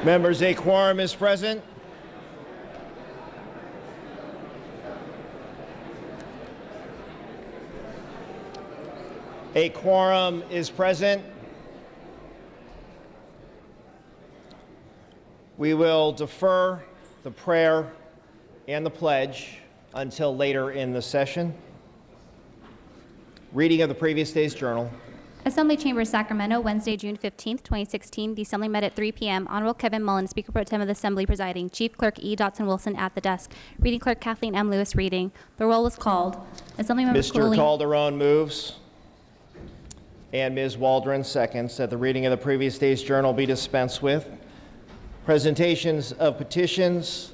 Members, a quorum is present. A quorum is present. We will defer the prayer and the pledge until later in the session. Reading of the previous day's journal. Assembly Chamber, Sacramento, Wednesday, June 15th, 2016. The Assembly met at 3 p.m. Honorable Kevin Mullen, Speaker Pro Tem of the Assembly, presiding. Chief Clerk E. Dotson Wilson at the desk. Reading Clerk Kathleen M. Lewis reading. The roll was called. Assemblymember Mr. Calderon moves, and Ms. Waldron seconds that the reading of the previous day's journal be dispensed with. Presentations of petitions,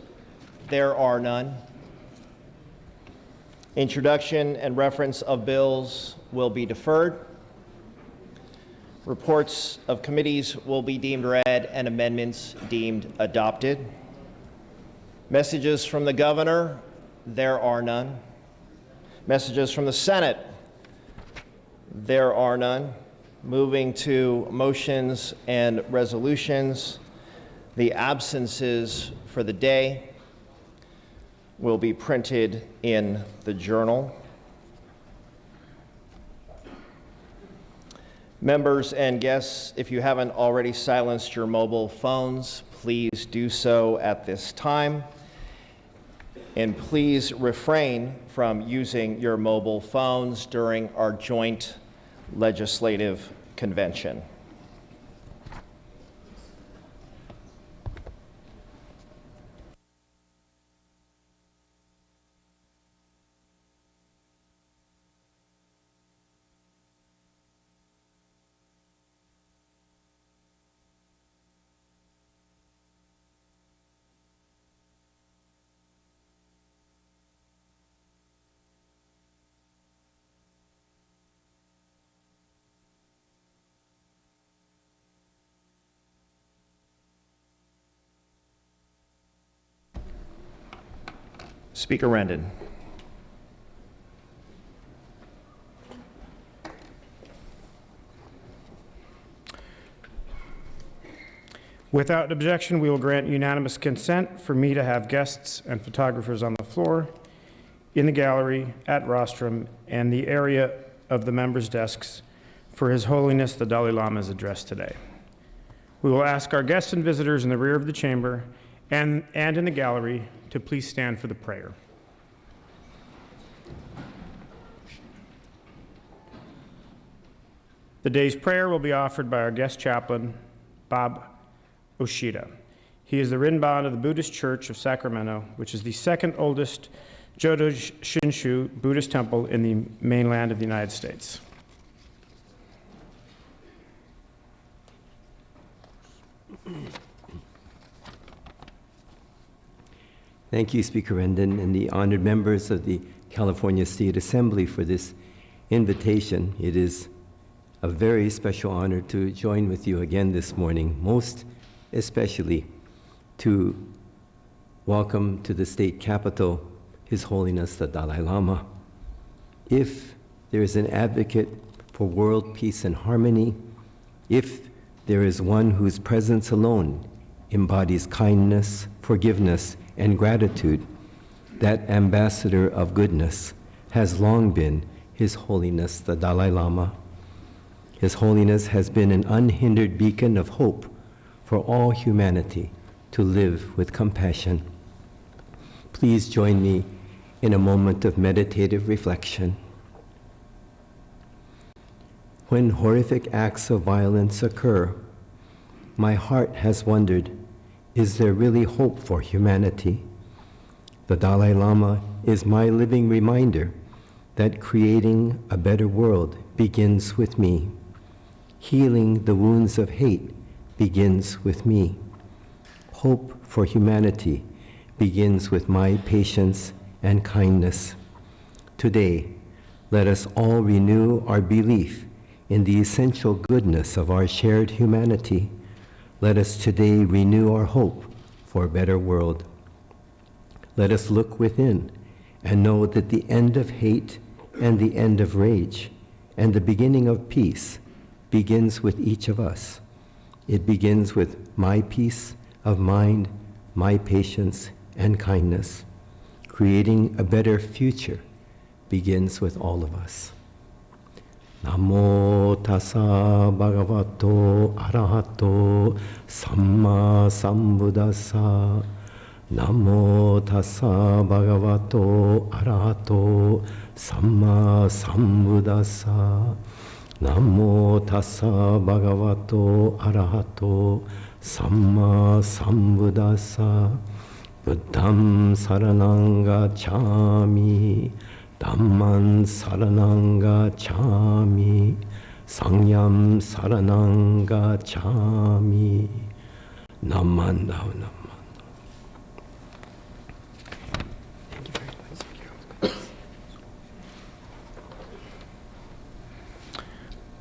there are none. Introduction and reference of bills will be deferred. Reports of committees will be deemed read and amendments deemed adopted. Messages from the governor, there are none. Messages from the Senate, there are none. Moving to motions and resolutions, the absences for the day will be printed in the journal. Members and guests, if you haven't already silenced your mobile phones, please do so at this time. And please refrain from using your mobile phones during our joint legislative convention. Speaker Rendon. Without objection, we will grant unanimous consent for me to have guests and photographers on the floor, in the gallery, at rostrum, and the area of the members' desks for His Holiness the Dalai Lama's address today. We will ask our guests and visitors in the rear of the chamber and in the gallery to please stand for the prayer. The day's prayer will be offered by our guest chaplain, Bob Oshida. He is the Rinban of the Buddhist Church of Sacramento, which is the second oldest Jodo Shinshu Buddhist temple in the mainland of the United States. Thank you, Speaker Rendon, and the honored members of the California State Assembly for this invitation. It is a very special honor to join with you again this morning, most especially to welcome to the state capitol His Holiness the Dalai Lama. If there is an advocate for world peace and harmony, if there is one whose presence alone embodies kindness, forgiveness, and gratitude, that ambassador of goodness has long been His Holiness the Dalai Lama. His Holiness has been an unhindered beacon of hope for all humanity to live with compassion. Please join me in a moment of meditative reflection. When horrific acts of violence occur, my heart has wondered, is there really hope for humanity? The Dalai Lama is my living reminder that creating a better world begins with me. Healing the wounds of hate begins with me. Hope for humanity begins with my patience and kindness. Today, let us all renew our belief in the essential goodness of our shared humanity. Let us today renew our hope for a better world. Let us look within and know that the end of hate and the end of rage and the beginning of peace begins with each of us. It begins with my peace, of mind, my patience, and kindness. Creating a better future begins with all of us. Namo tassa bhagavato arahato samma sambuddhassa. Namo tassa bhagavato arahato samma sambuddhassa. Namo tassa bhagavato arahato samma sambuddhassa. Buddham saranang gacchami. Dhamman saranang gacchami. Sangyam saranang gacchami. Namanda namanda.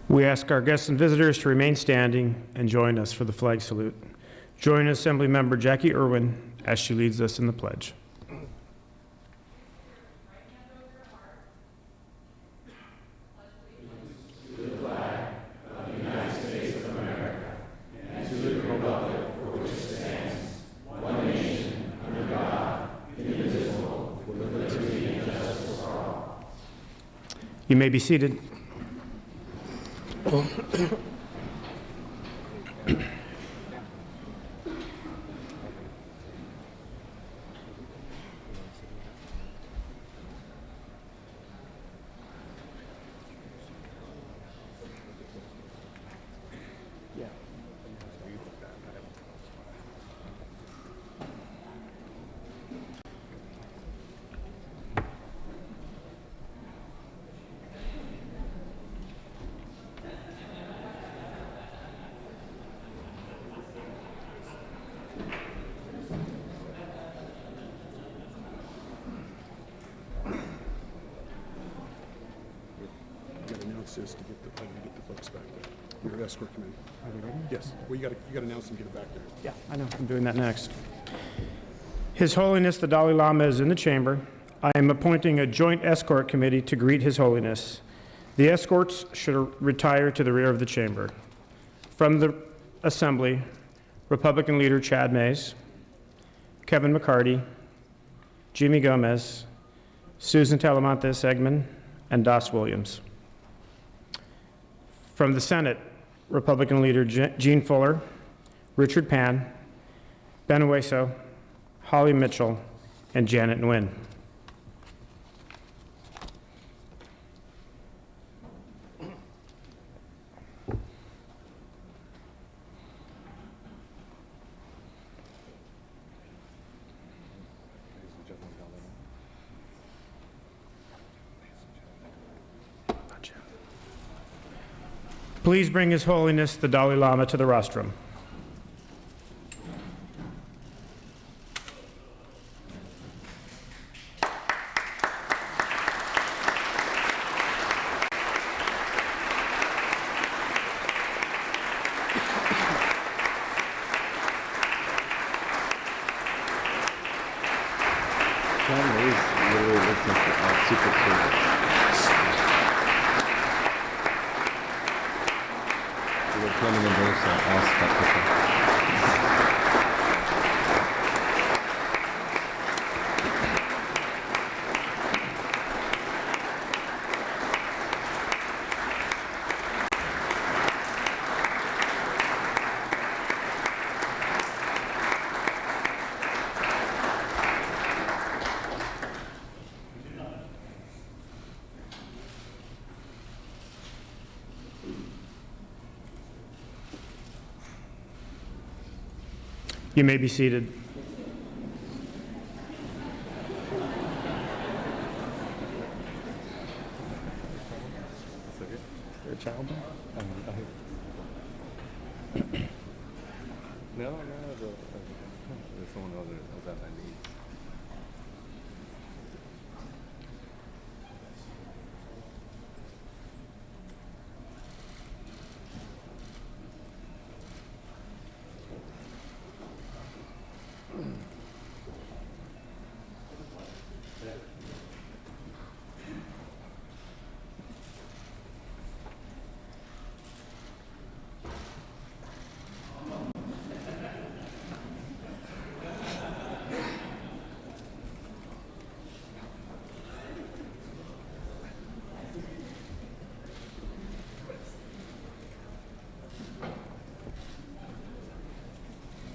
We ask our guests and visitors to remain standing and join us for the flag salute. Join Assembly Member Jackie Irwin as she leads us in the pledge. You may be seated. Is to get the folks back there. Your escort come in. Are they ready? Yes. Well, you got to announce them, get it back there. Yeah, I know. I'm doing that next. His Holiness the Dalai Lama is in the chamber. I am appointing a joint escort committee to greet His Holiness. The escorts should retire to the rear of the chamber. From the Assembly, Republican leader Chad Mays, Kevin McCarty, Jimmy Gomez, Susan Talamantes Egman, and Das Williams. From the Senate, Republican leader Gene Fuller, Richard Pan, Ben Ueso, Holly Mitchell, and Janet Nguyen. Please bring His Holiness the Dalai Lama to the rostrum. You may be seated. Your child? No, there's someone other that I need.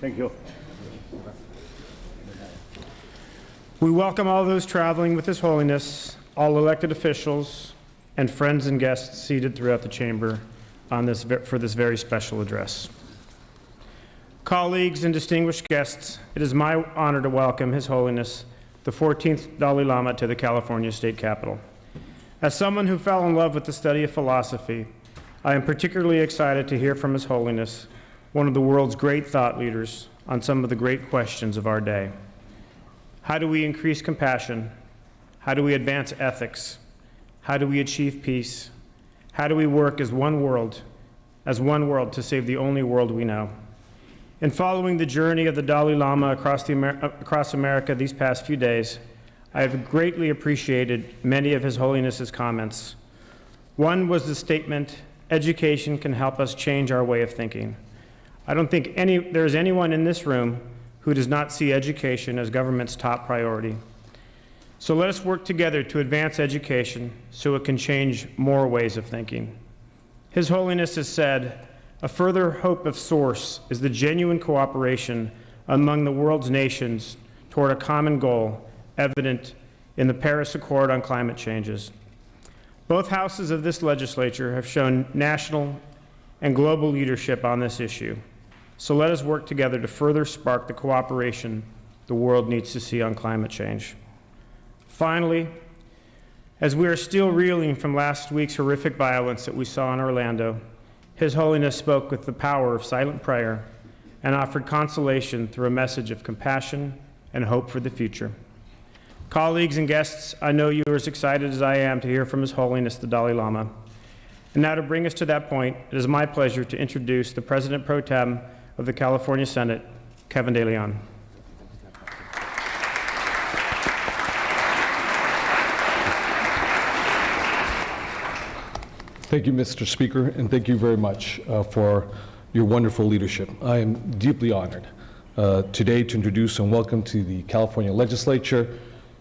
Thank you. We welcome all those traveling with His Holiness, all elected officials, and friends and guests seated throughout the chamber for this very special address. Colleagues and distinguished guests, it is my honor to welcome His Holiness the 14th Dalai Lama to the California State Capitol. As someone who fell in love with the study of philosophy, I am particularly excited to hear from His Holiness, one of the world's great thought leaders, on some of the great questions of our day. How do we increase compassion? How do we advance ethics? How do we achieve peace? How do we work as one world to save the only world we know? In following the journey of the Dalai Lama across America these past few days, I have greatly appreciated many of His Holiness's comments. One was the statement, "Education can help us change our way of thinking." I don't think there is anyone in this room who does not see education as government's top priority. So let us work together to advance education so it can change more ways of thinking. His Holiness has said, "A further hope of source is the genuine cooperation among the world's nations toward a common goal evident in the Paris Accord on climate changes." Both houses of this legislature have shown national and global leadership on this issue. So let us work together to further spark the cooperation the world needs to see on climate change. Finally, as we are still reeling from last week's horrific violence that we saw in Orlando, His Holiness spoke with the power of silent prayer and offered consolation through a message of compassion and hope for the future. Colleagues and guests, I know you are as excited as I am to hear from His Holiness the Dalai Lama. And now to bring us to that point, it is my pleasure to introduce the President Pro Tem of the California Senate, Kevin De Leon. Thank you, Mr. Speaker, and thank you very much for your wonderful leadership. I am deeply honored today to introduce and welcome to the California Legislature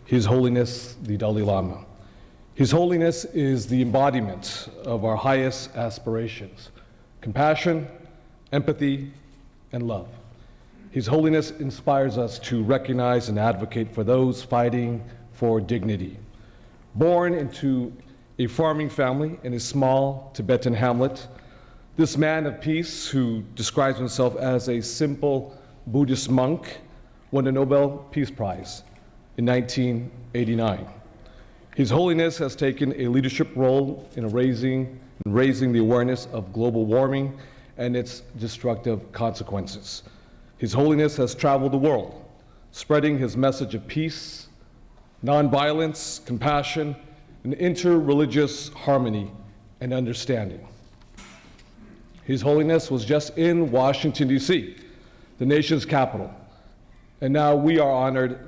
His Holiness the Dalai Lama. His Holiness is the embodiment of our highest aspirations: compassion, empathy, and love. His Holiness inspires us to recognize and advocate for those fighting for dignity. Born into a farming family in a small Tibetan hamlet, this man of peace, who describes himself as a simple Buddhist monk, won the Nobel Peace Prize in 1989. His Holiness has taken a leadership role in raising the awareness of global warming and its destructive consequences. His Holiness has traveled the world, spreading his message of peace, nonviolence, compassion, and interreligious harmony and understanding. His Holiness was just in Washington, D.C., the nation's capital, and now we are honored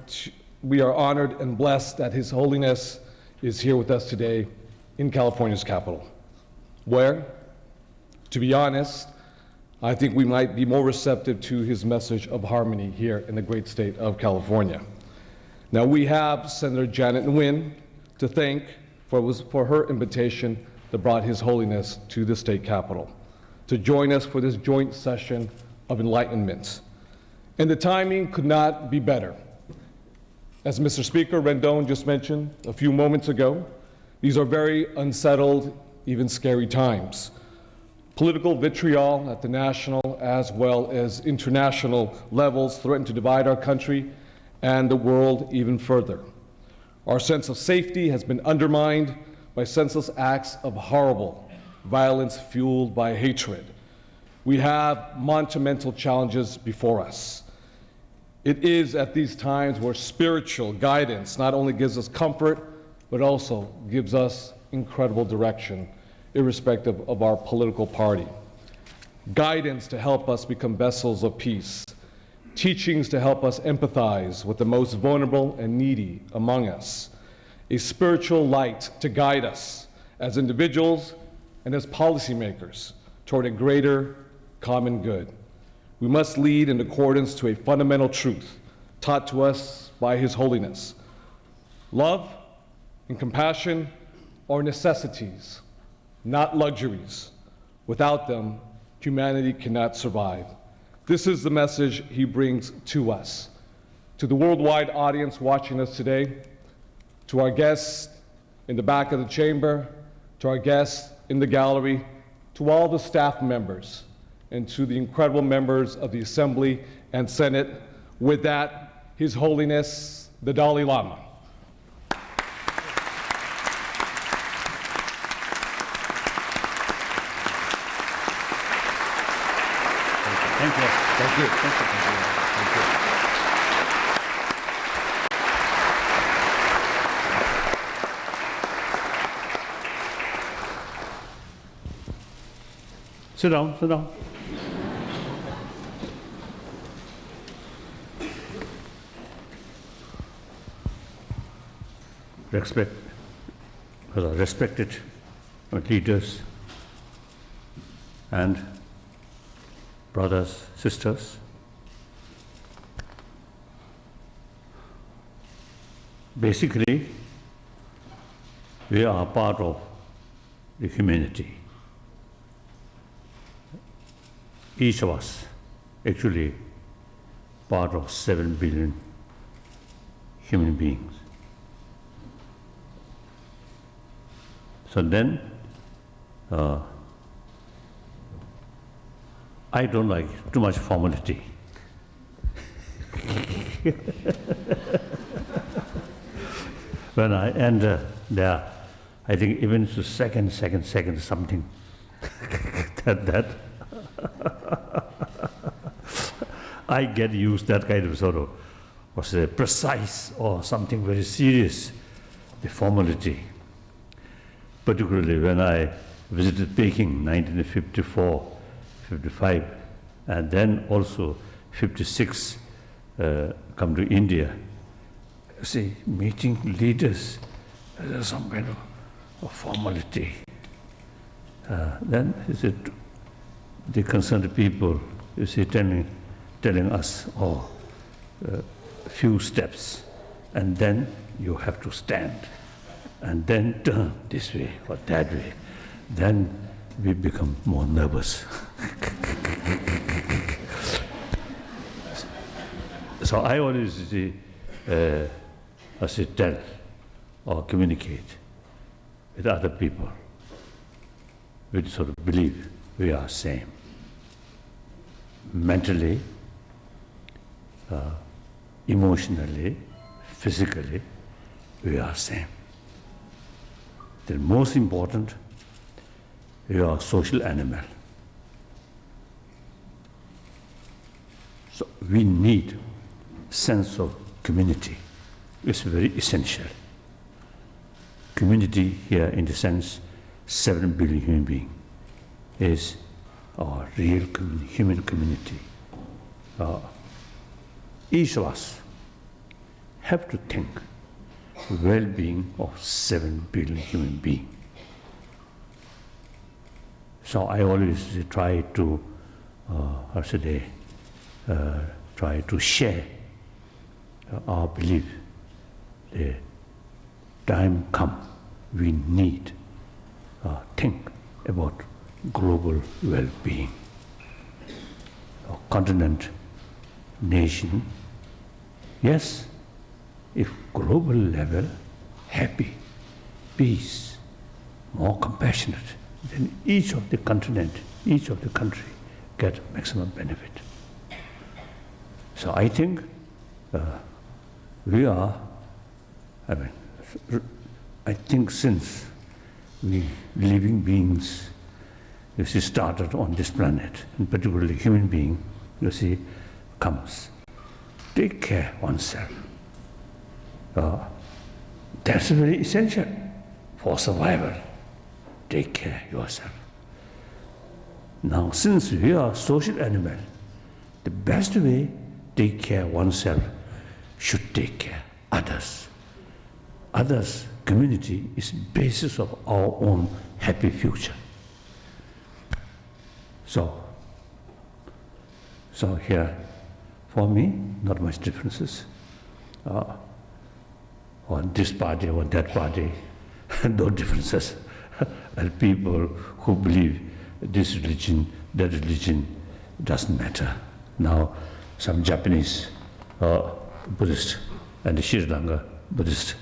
and blessed that His Holiness is here with us today in California's capital. Where, to be honest, I think we might be more receptive to his message of harmony here in the great state of California. Now, we have Senator Janet Nguyen to thank for her invitation that brought His Holiness to the state capitol to join us for this joint session of enlightenment. And the timing could not be better. As Mr. Speaker Rendon just mentioned a few moments ago, these are very unsettled, even scary times. Political vitriol at the national as well as international levels threaten to divide our country and the world even further. Our sense of safety has been undermined by senseless acts of horrible violence fueled by hatred. We have monumental challenges before us. It is at these times where spiritual guidance not only gives us comfort, but also gives us incredible direction, irrespective of our political party. Guidance to help us become vessels of peace. Teachings to help us empathize with the most vulnerable and needy among us. A spiritual light to guide us as individuals and as policymakers toward a greater common good. We must lead in accordance to a fundamental truth taught to us by His Holiness. Love and compassion are necessities, not luxuries. Without them, humanity cannot survive. This is the message he brings to us. To the worldwide audience watching us today, to our guests in the back of the chamber, to our guests in the gallery, to all the staff members, and to the incredible members of the Assembly and Senate, with that, His Holiness the Dalai Lama. Thank you. Thank you. Thank you. Thank you. Sit down, sit down. Respected leaders and brothers, sisters, basically, we are part of the humanity. Each of us actually part of 7 billion human beings. So then, I don't like too much formality. When I enter there, I think even to second something, that I get used that kind of sort of, was precise or something very serious, the formality. Particularly when I visited Peking, 1954, 55, and then also 56, come to India. See, meeting leaders, there's some kind of formality. Then is it the concerned people, you see, telling us, oh, a few steps, and then you have to stand, and then turn this way or that way. Then we become more nervous. So I always tell or communicate with other people, with sort of believe we are same. Mentally, emotionally, physically, we are same. The most important, we are a social animal. So we need sense of community. It's very essential. Community here, in the sense, 7 billion human beings, is our real human community. Each of us have to think well-being of 7 billion human beings. So I always try to, try to share our belief. The time come, we need think about global well-being. Our continent, nation, yes, if global level, happy, peace, more compassionate, then each of the continent, each of the country get maximum benefit. So I think we are, I think since we living beings, you see, started on this planet, and particularly human being, you see, comes. Take care oneself. That's very essential for survival. Take care yourself. Now, since we are social animal, the best way take care oneself should take care others. Others, community is basis of our own happy future. So here, for me, not much differences. On this party or that party, no differences. And people who believe this religion, that religion, doesn't matter. now some Japanese Buddhist and Sri Lanka Buddhist.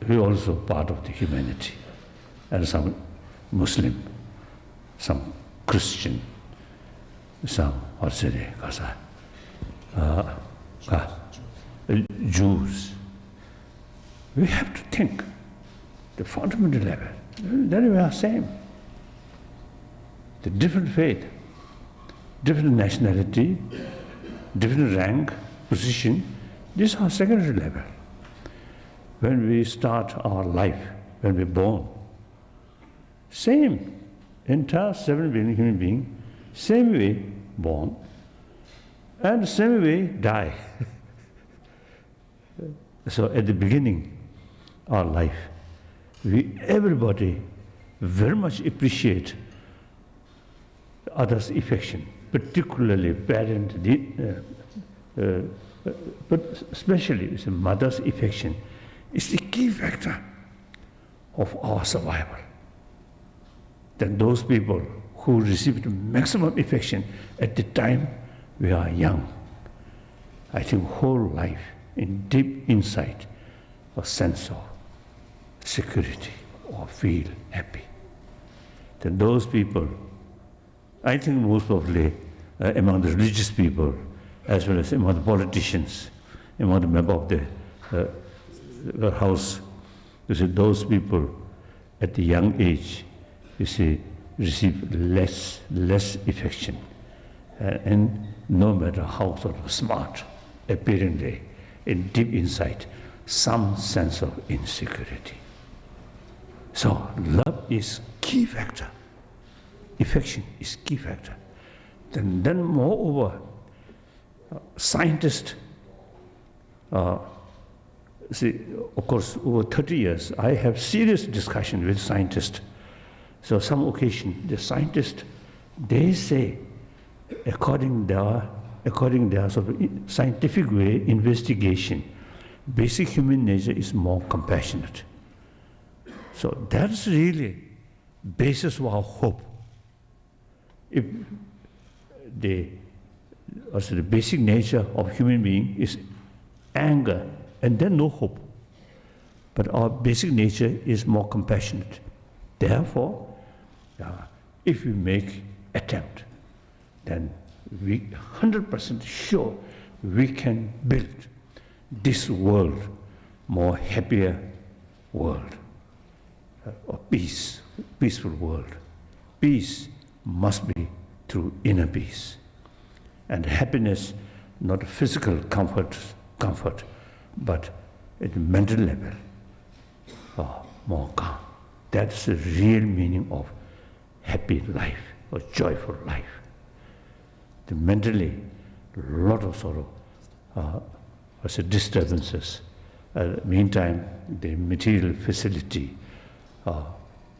We also part of the humanity, and some Muslim, some Christian, some Jews. We have to think the fundamental level. Then we are same. The different faith, different nationality, different rank, position, these are secondary level. When we start our life, when we're born, same, entire 7 billion human being, same way born, and same way die. So at the beginning, our life, everybody very much appreciate others' affection, particularly parent, but especially it's a mother's affection. It's the key factor of our survival. Then those people who receive the maximum affection at the time we are young, I think whole life in deep insight, a sense of security or feel happy. Then those people, I think most probably among the religious people, as well as among the politicians, among the members of the house, you see, those people at the young age, you see, receive less affection. And no matter how sort of smart, apparently, in deep insight, some sense of insecurity. So love is key factor. Affection is key factor. Then moreover, scientists, see, of course, over 30 years, I have serious discussion with scientists. So some occasion, the scientists, they say, according their sort of scientific way, investigation, basic human nature is more compassionate. So that's really basis of our hope. If the basic nature of human being is anger, and then no hope. But our basic nature is more compassionate. Therefore, if we make attempt, then we 100% sure we can build this world more happier world, a peaceful world. Peace must be through inner peace. And happiness, not physical comfort, but at the mental level, more calm. That's the real meaning of happy life or joyful life. The mentally, a lot of sort of disturbances. Meantime, the material facility,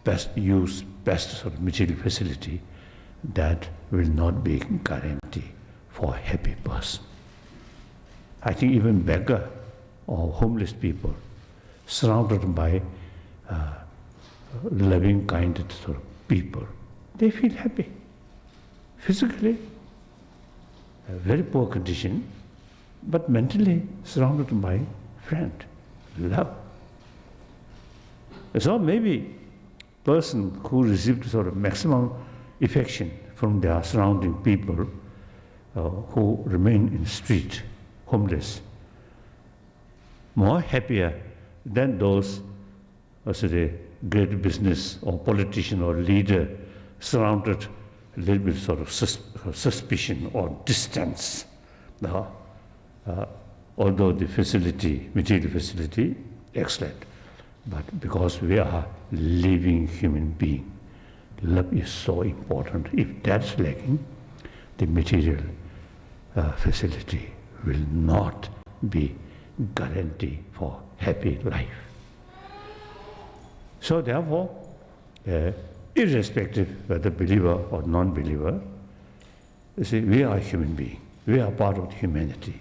best sort of material facility, that will not be guarantee for a happy person. I think even beggar or homeless people, surrounded by loving, kind sort of people, they feel happy. Physically, a very poor condition, but mentally surrounded by friend, love. So maybe person who received sort of maximum affection from their surrounding people who remain in the street, homeless, more happier than those, the great business or politician or leader surrounded a little bit sort of suspicion or distance. Although the facility, material facility, excellent, but because we are living human being, love is so important. If that's lacking, the material facility will not be guarantee for happy life. So therefore, irrespective whether believer or non-believer, you see, we are human beings. We are part of humanity.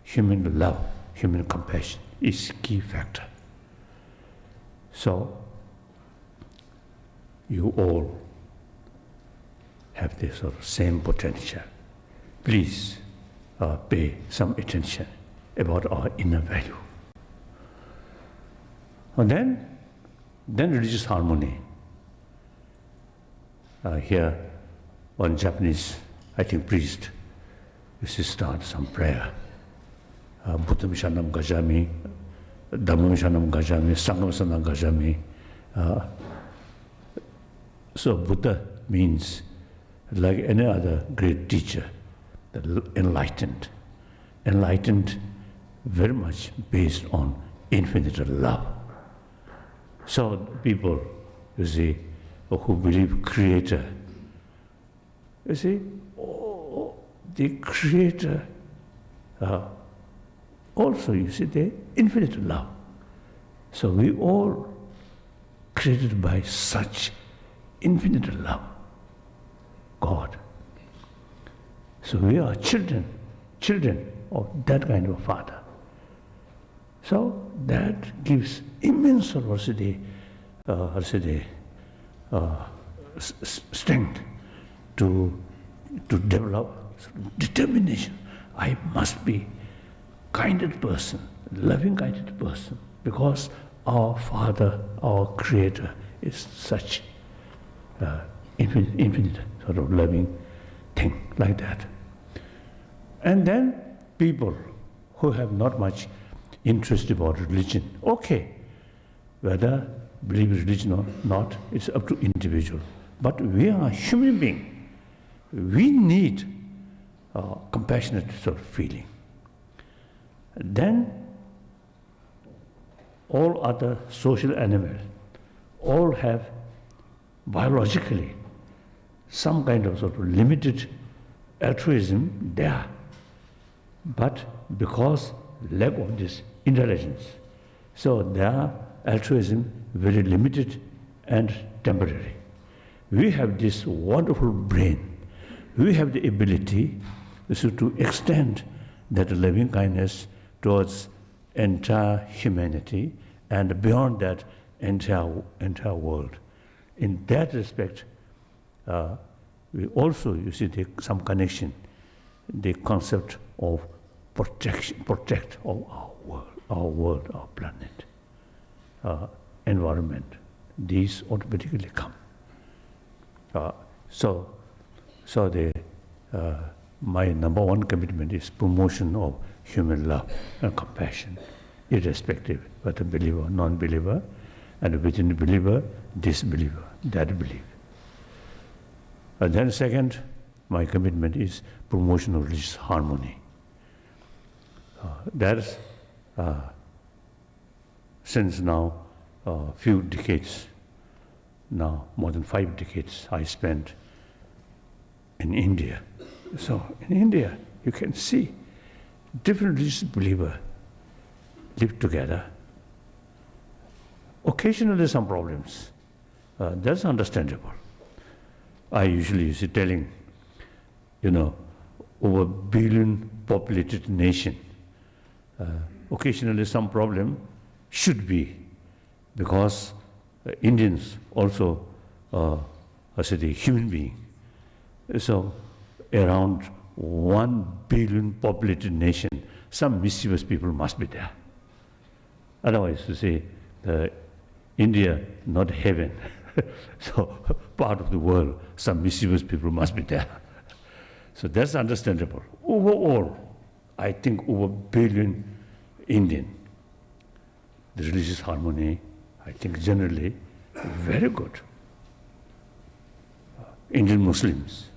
Human love, human compassion is key factor. So, you all have the sort of same potential. Please pay some attention about our inner value. And then religious harmony. Here, one Japanese, I think, priest used to start some prayer. Buddham Shanam Gajami, Dhammam Shanam Gajami, Sangham Shanam Gajami. So Buddha means, like any other great teacher, enlightened. Enlightened very much based on infinite love. So people, you see, who believe Creator, you see, the Creator also, you see, the infinite love. So we all created by such infinite love, God. So we are children of that kind of Father. So that gives immense strength to develop determination. I must be kinded person, loving kinded person, because our Father, our Creator, is such infinite sort of loving thing like that. And then people who have not much interest about religion, okay, whether believe in religion or not, it's up to individual. But we are human beings. We need compassionate sort of feeling. Then all other social animals all have biologically some kind of sort of limited altruism there. But because lack of this intelligence, so their altruism very limited and temporary. We have this wonderful brain. We have the ability to extend that loving kindness towards entire humanity and beyond that entire world. In that respect, we also, you see, some connection, the concept of protect of our world, our planet, environment. These automatically come. So my number one commitment is promotion of human love and compassion, irrespective whether believer, non-believer, and within the believer, disbeliever, that believer. And then second, my commitment is promotion of religious harmony. That's since now a few decades, now more than 5 decades, I spent in India. So in India, you can see different religious believers live together. Occasionally some problems. That's understandable. I usually is telling, over 1 billion populated nation, occasionally some problem should be, because Indians also are a human being. So around 1 billion populated nation, some mischievous people must be there. Otherwise, you see, India, not heaven. So part of the world, some mischievous people must be there. So that's understandable. Overall, I think over 1 billion Indian, the religious harmony, I think generally very good. Indian Muslims,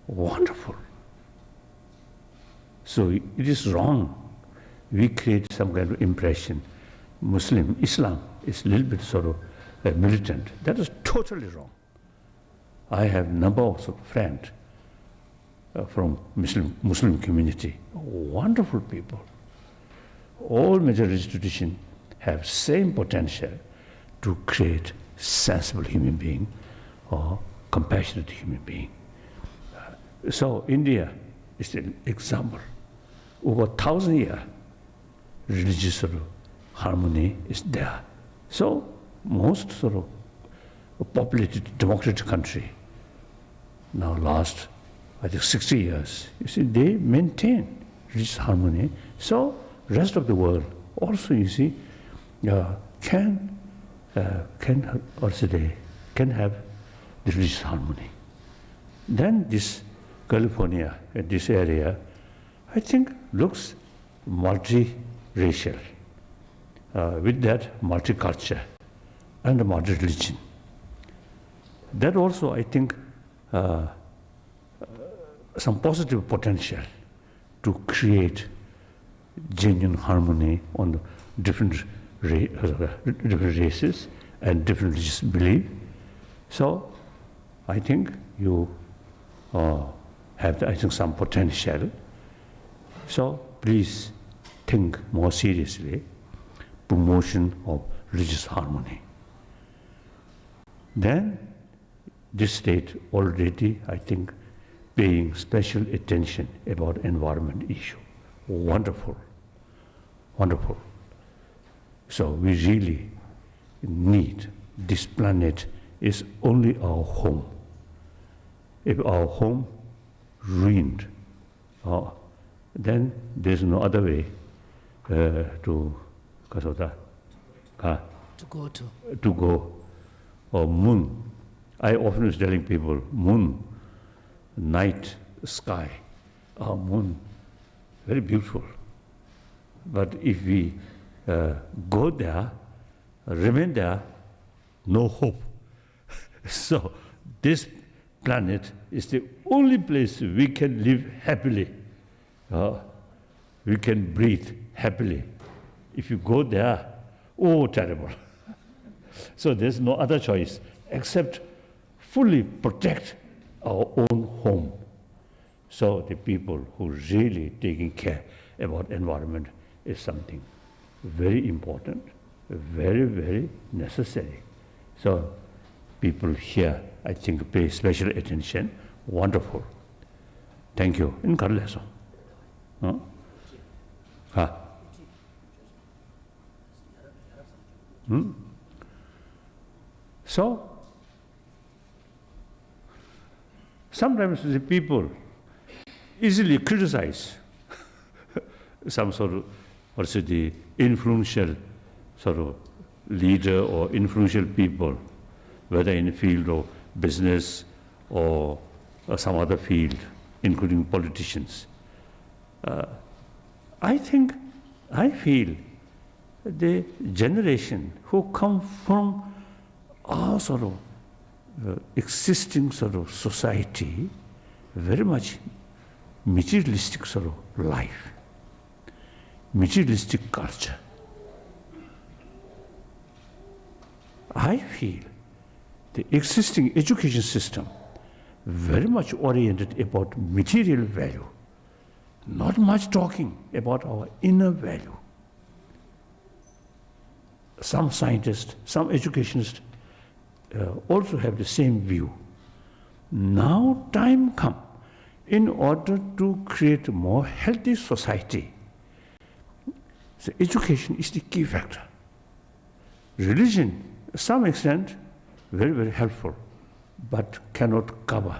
wonderful. So it is wrong. We create some kind of impression. Islam is a little bit sort of militant. That is totally wrong. I have number of friends from Muslim community, wonderful people. All major religious traditions have same potential to create sensible human being or compassionate human being. So India is an example. Over 1,000 years, religious sort of harmony is there. So most sort of populated democratic country, now last, I think 60 years, you see, they maintain religious harmony. So rest of the world also, you see, can also they can have the religious harmony. Then this California, this area, I think looks multi-racial, with that multiculture and multi-religion. That also, I think, some positive potential to create genuine harmony on the different races and different religious belief. So I think you have, I think, some potential. So please think more seriously promotion of religious harmony. Then this state already, I think, paying special attention about environment issue. Wonderful, wonderful. So we really need, this planet is only our home. If our home ruined, then there's no other way to go. Or moon. I often was telling people, moon, night, sky, moon, very beautiful. But if we go there, remain there, no hope. So this planet is the only place we can live happily. We can breathe happily. If you go there, oh, terrible. So there's no other choice except fully protect our own home. So the people who really taking care about environment is something very important, very, very necessary. So people here, I think, pay special attention. Wonderful. Thank you. In Karleso. So sometimes the people easily criticize some sort of, also the influential sort of leader or influential people, whether in the field of business or some other field, including politicians. I feel the generation who come from our sort of existing sort of society, very much materialistic sort of life, materialistic culture. I feel the existing education system very much oriented about material value, not much talking about our inner value. Some scientists, some educationists also have the same view. Now time come in order to create a more healthy society. So education is the key factor. Religion, to some extent, very, very helpful, but cannot cover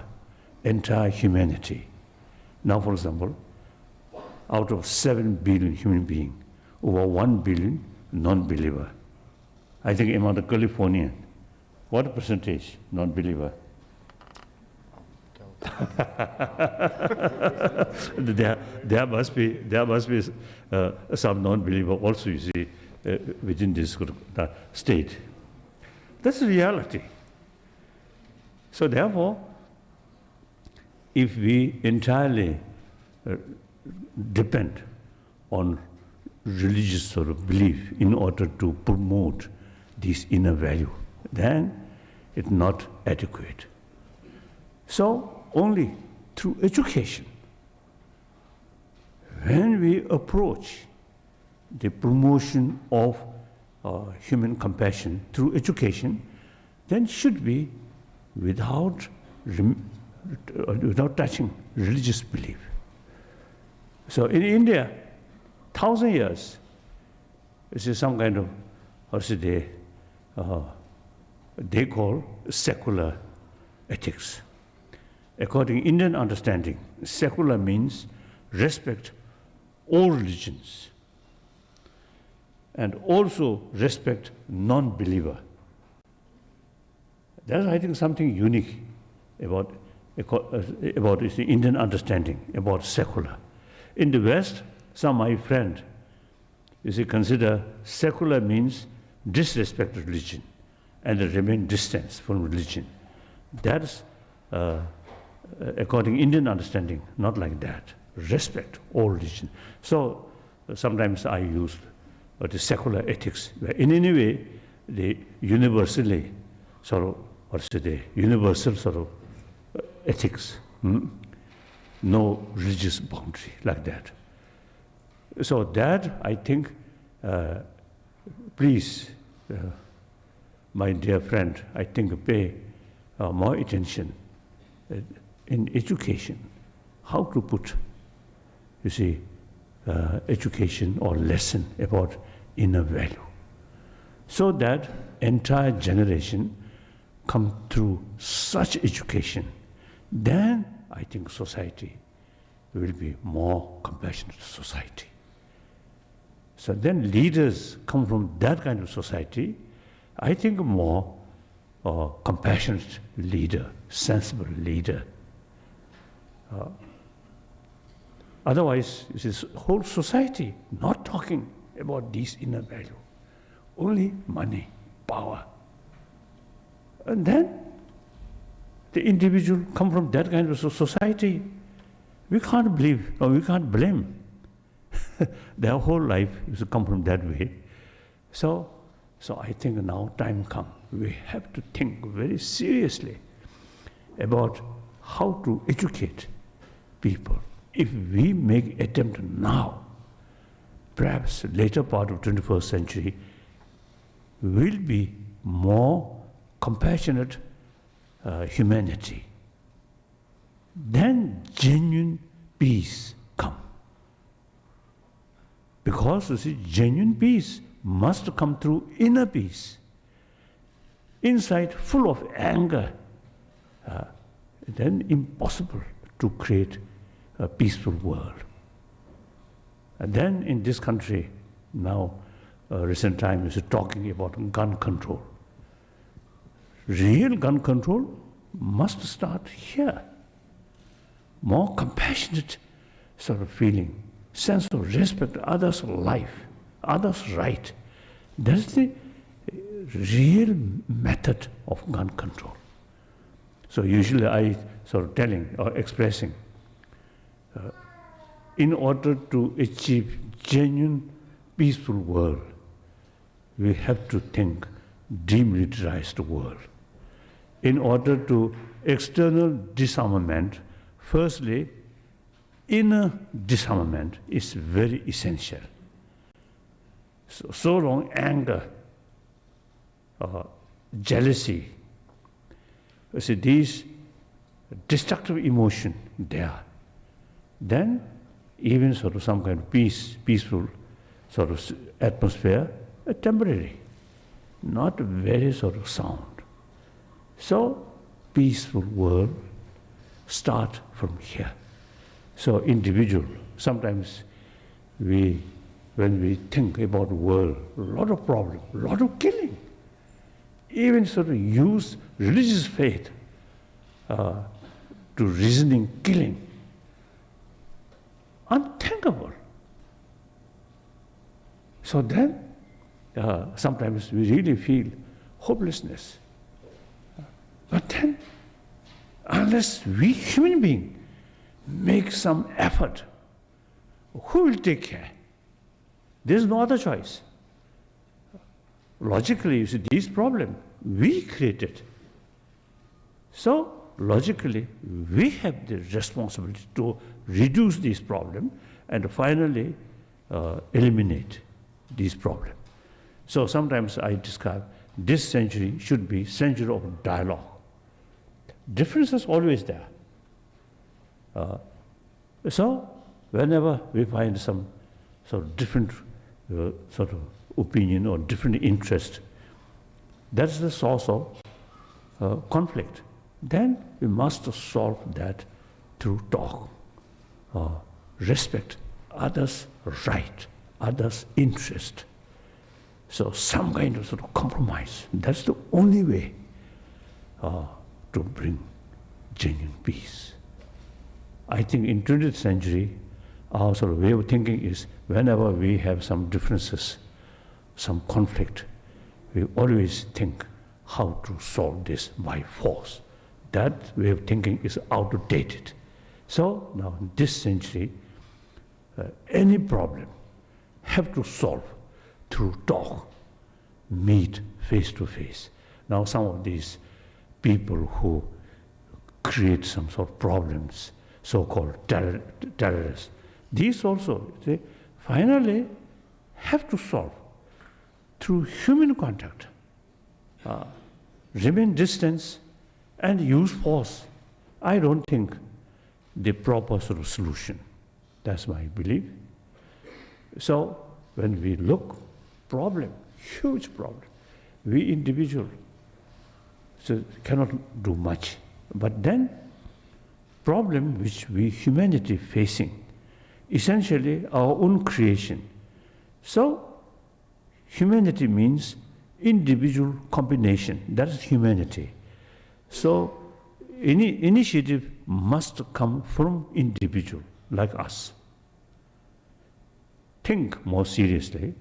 entire humanity. Now, for example, out of 7 billion human beings, over 1 billion non-believer. I think among the Californian, what percentage non-believer? there must be some non-believer also, you see, within this state. That's the reality. So therefore, if we entirely depend on religious sort of belief in order to promote this inner value, then it's not adequate. So only through education, when we approach the promotion of human compassion through education, then should be without touching religious belief. So in India, 1,000 years, this is some kind of, they call secular ethics. according to Indian understanding, secular means respect all religions and also respect non-believer. That's, I think, something unique about the Indian understanding about secular. In the West, some my friend, consider secular means disrespect religion and remain distant from religion. That's according to Indian understanding, not like that. Respect all religion. So sometimes I use the secular ethics. In any way, the universally sort of, the universal sort of ethics. No religious boundary like that. So that, I think, please, my dear friend, I think pay more attention in education, how to put, education or lesson about inner value, so that entire generation come through such education. Then I think society will be more compassionate society. So then leaders come from that kind of society, I think more compassionate leader, sensible leader. Otherwise, this whole society not talking about these inner value, only money, power. And then the individual come from that kind of society. We can't believe, or we can't blame. Their whole life is come from that way. So I think now time come. We have to think very seriously about how to educate people. If we make attempt now, perhaps later part of 21st century will be more compassionate humanity. Then genuine peace come. Because you see, genuine peace must come through inner peace. Inside full of anger, then impossible to create a peaceful world. And then in this country, now recent time is talking about gun control. Real gun control must start here. More compassionate sort of feeling, sense of respect, others' life, others' right. That's the real method of gun control. So usually I sort of telling or expressing, in order to achieve genuine peaceful world, we have to think demilitarized world. In order to external disarmament, firstly, inner disarmament is very essential. So long anger, jealousy, see these destructive emotion there, then even sort of some kind of peaceful sort of atmosphere, temporary, not very sort of sound. So peaceful world start from here. So individual, sometimes when we think about the world, a lot of problem, a lot of killing. Even sort of use religious faith to reasoning killing. Unthinkable. So then, sometimes we really feel hopelessness. But then, unless we human beings make some effort, who will take care? There's no other choice. Logically, you see, these problems, we created. So, logically, we have the responsibility to reduce these problems and finally eliminate these problems. So sometimes I describe this century should be century of dialogue. Difference is always there. So whenever we find some sort of different sort of opinion or different interest, that's the source of conflict. then we must solve that through talk. Respect others' right, others' interest. So some kind of sort of compromise. That's the only way to bring genuine peace. I think in 20th century, our sort of way of thinking is whenever we have some differences, some conflict, we always think how to solve this by force. That way of thinking is outdated. So now in this century, any problem have to solve through talk, meet face to face. Now some of these people who create some sort of problems, so-called terrorists, these also, they finally have to solve through human contact. Remain distance and use force. I don't think the proper sort of solution. That's my belief. So when we look, problem, huge problem, we individual so cannot do much. But then problem which we humanity facing, essentially our own creation. So humanity means individual combination. That is humanity. So any initiative must come from individual like us. Think more seriously.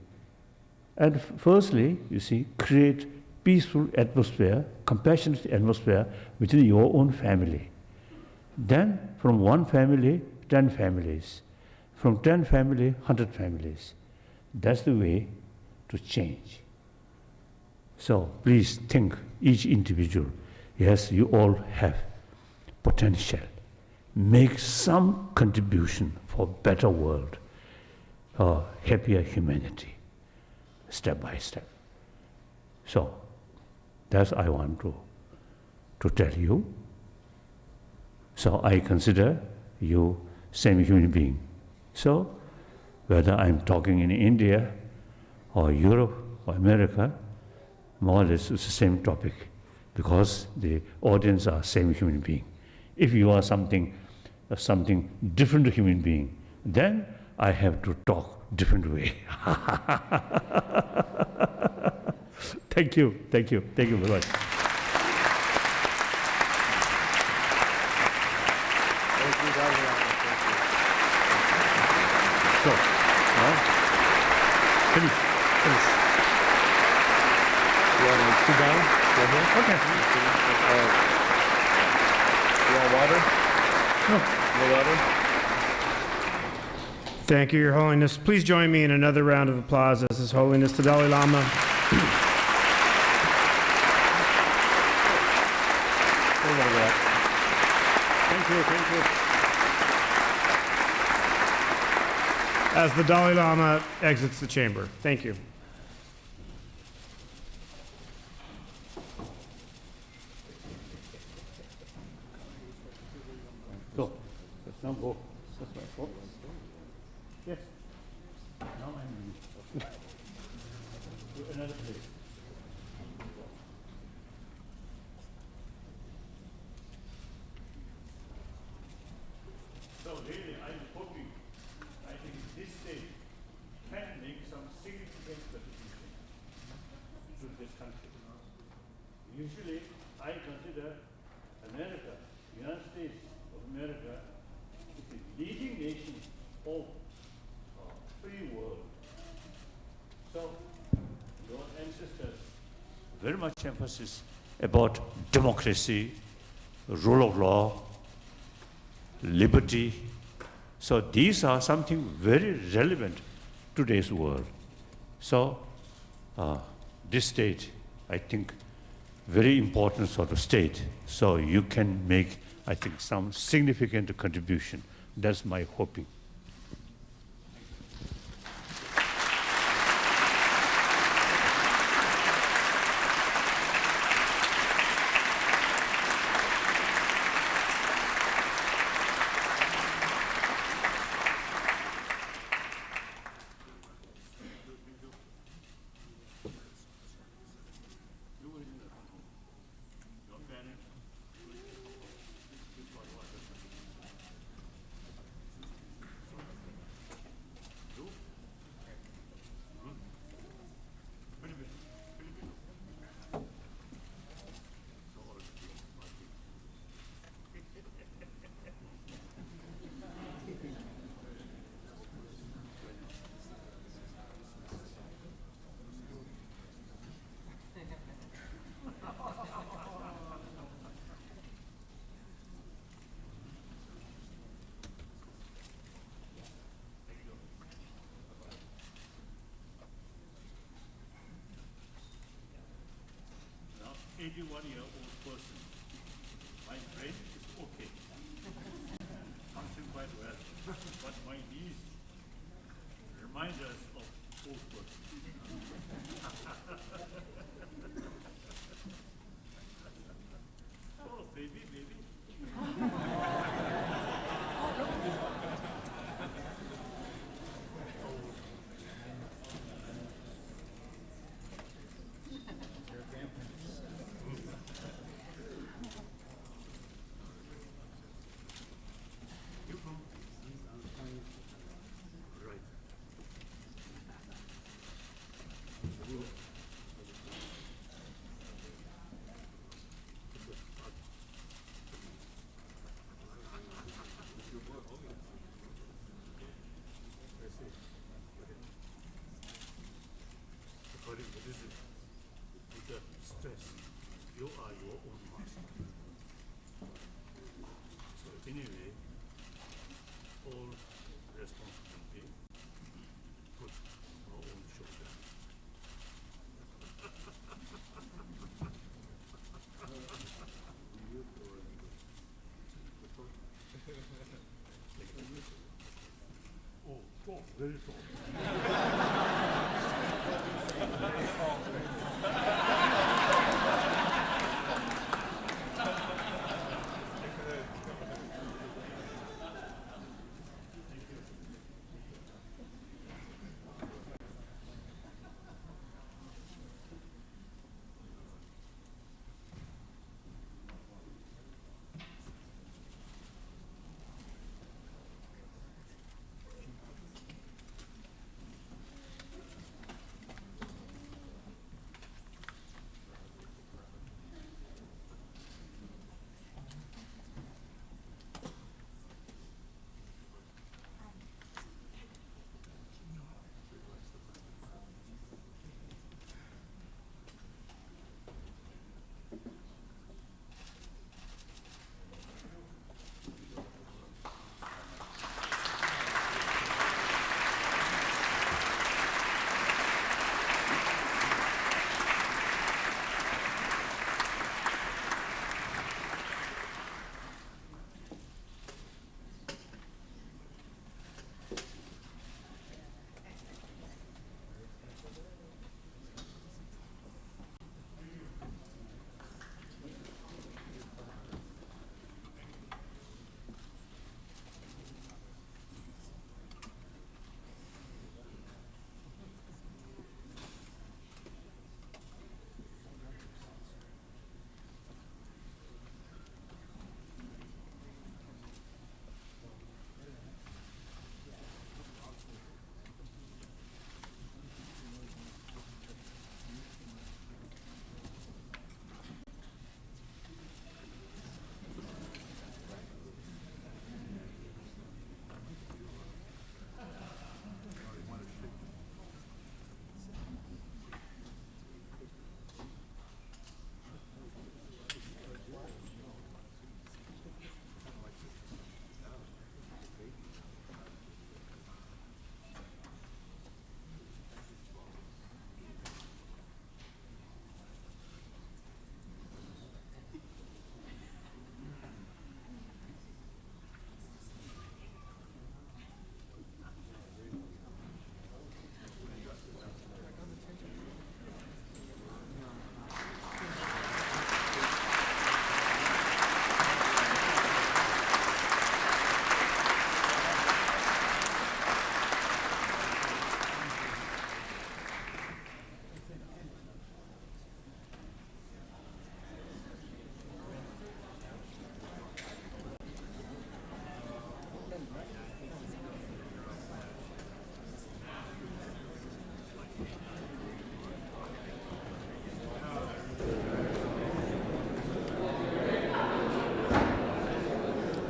And firstly, you see, create peaceful atmosphere, compassionate atmosphere within your own family. Then from one family, 10 families. From 10 families, 100 families. That's the way to change. So please think, each individual, yes, you all have potential. Make some contribution for better world, happier humanity, step by step. So that's I want to tell you. So I consider you same human being. So whether I'm talking in India or Europe or America, more or less it's the same topic because the audience are same human being. If you are something different human being, then I have to talk different way. Thank you very much. So, finish. You want to sit down? Okay. You want water? No water? Thank you, Your Holiness. Please join me in another round of applause as His Holiness the Dalai Lama Thank you. as the Dalai Lama exits the chamber. Thank you. Go. Now go. That's right. Go. Yes. Now I'm to another place. So really, I'm hoping, I think this state can make some significant contribution to this country. Usually, I consider America, United States of America, is the leading nation of free world. So, your ancestors very much emphasis about democracy, rule of law, liberty. So these are something very relevant to today's world. So this state, I think, very important sort of state. So you can make, I think, some significant contribution. That's my hoping.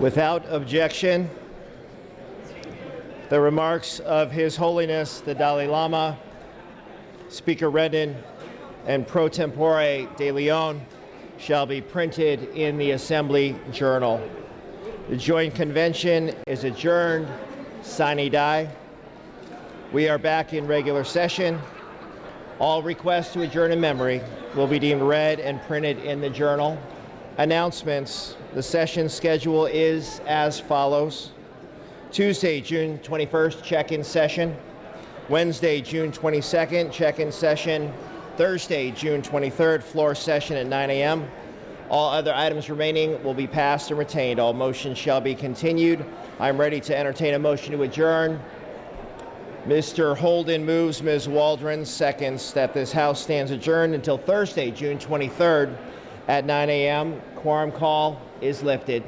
Without objection, the remarks of His Holiness the Dalai Lama, Speaker Rendon, and Pro Tempore de Leon shall be printed in the Assembly Journal. The joint convention is adjourned. Sine die. We are back in regular session. All requests to adjourn in memory will be deemed read and printed in the journal. Announcements. The session schedule is as follows. Tuesday, June 21st, check-in session. Wednesday, June 22nd, check-in session. Thursday, June 23rd, floor session at 9 a.m. All other items remaining will be passed and retained. All motions shall be continued. I'm ready to entertain a motion to adjourn. Mr. Holden moves, Ms. Waldron seconds that this House stands adjourned until Thursday, June 23rd at 9 a.m. Quorum call is lifted.